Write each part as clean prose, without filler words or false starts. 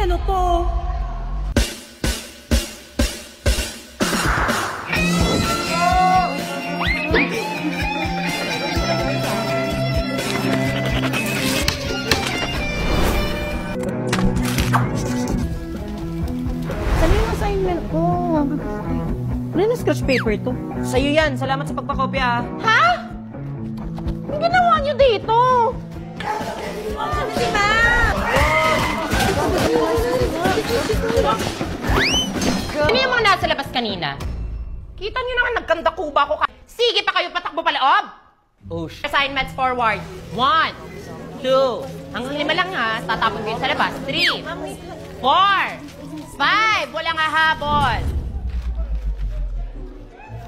ano to? Saan yung assignment ko? Ano yung scratch paper to? Sa'yo yan. Salamat sa pagpakopya. Ha? Ano ginawa niyo dito? Si Ma'am! Ano yung mga nasa labas kanina? Kita nyo naman, nagkanda kuba ko ka. Sige pa kayo, patakbo pa loob. Oh, assignments forward. 1, 2, hanggang 5 lang ha. Tatapon kayo sa labas. 3, 4, 5. Walang hahabol.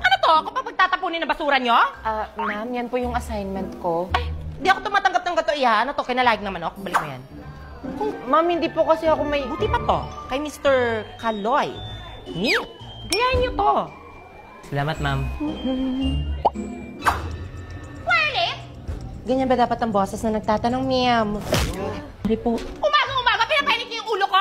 Ano to? Ako pa pagtatapunin ng basura nyo? Ma'am, yan po yung assignment ko. Ay, di ako tumatanggap ng gato iya. Ano to? Kinalayag naman ako. Balik mo yan. Ma'am, hindi po kasi ako may... Buti pa to. Kay Mr. Kaloy. Gayahin nyo to. Salamat, ma'am. Wireless? Ganyan ba dapat ang boses na nagtatanong, ma'am? Sorry po. Umaga, pinapainit niyo yung ulo ko?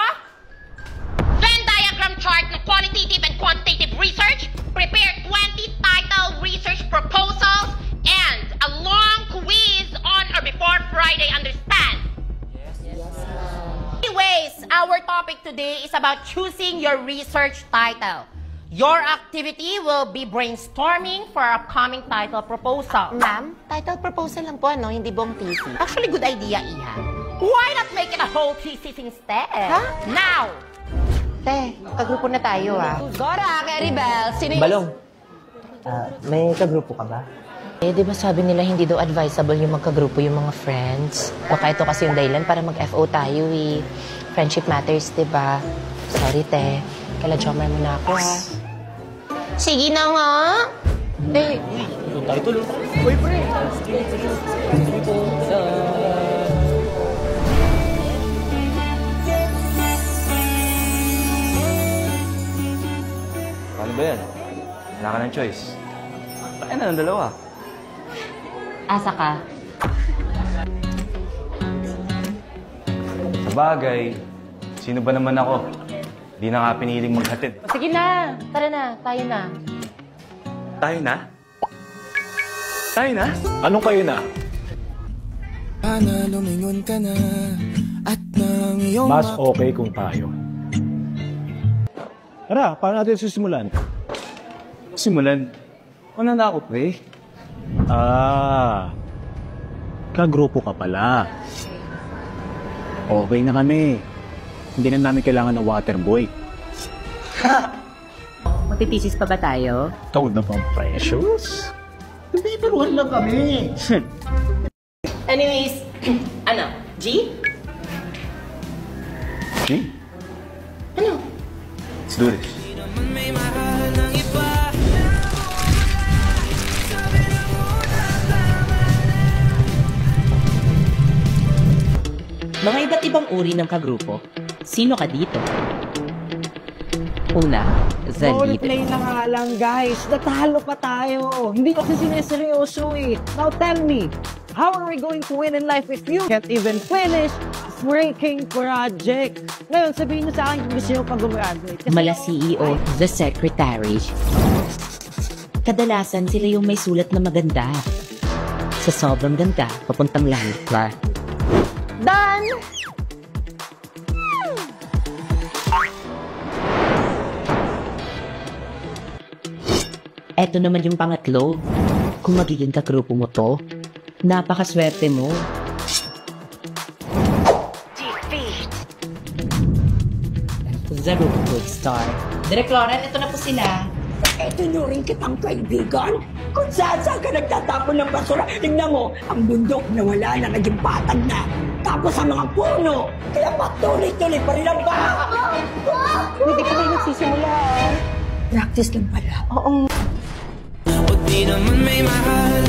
Venn diagram chart ng qualitative and quantitative research. Prepare 20 title research proposals and a long quiz on or before Friday. Understand? Anyways, our topic today is about choosing your research title. Your activity will be brainstorming for our upcoming title proposal. Ma'am, title proposal lang po, ano? Hindi buong thesis. Actually, good idea, Iha. Why not make it a whole thesis instead? Huh? Now! Te, kagrupo na tayo, Gora, Caribel, sino yung... Balong, may kagrupo ka ba? Di ba sabi nila hindi daw advisable yung magkagrupo yung mga friends? Baka ito kasi yung dahilan para mag-FO tayo, Friendship matters, di ba? Sorry, te. Kala Jomar mo na ako, Sige na nga. Doon tayo tuloy. Uy, pre! Paano ba yan? Wala ka ng choice. Tayo na ng dalawa. Asa ka? Sa bagay, sino ba naman ako? Di na nga piniling maghatid. Sige na. Tara na. Tayo na. Tayo na? Tayo na? Anong kayo na? Lumingon ka na at nang iyong... Mas okay kung tayo. Tara, paano natin sisimulan? Simulan. Ano na ako, pre? Kagrupo ka pala. Okay na kami. Hindi na namin kailangan ng water boy. Magtitisis pa ba tayo? Ito na bang precious? Nabibiruhan lang kami. Anyways, ano? G? Okay. Ano? Let's do this. Mga iba't ibang uri ng kagrupo. Sino ka dito? Una, the leader. Roleplay na nga lang, guys. Natalo pa tayo. Hindi ko kasi sineseryoso eh. Now tell me, how are we going to win in life if you can't even finish freaking project? Ngayon, sabihin niyo sa akin kung gusto niyo pag-graduate. Mala CEO, the secretary. Kadalasan sila yung may sulat na maganda. Sa sobrang ganda, papuntang langit pa. Done! Eto naman yung pangatlo. Kung magiging kagrupo mo to, napakaswerte mo. The Good Star. Direk Lauren, ito na po sila. Tinuring kitang kaibigan. Kung saan ka nagtatapon ng basura, tingnan mo, ang bundok na wala na, naging patag na. Tapos ang mga puno, kaya patuloy-tuloy pa rin ang baha. Hindi ka rin nagsisimula. Practice lang pala. Oo. Di naman may mahal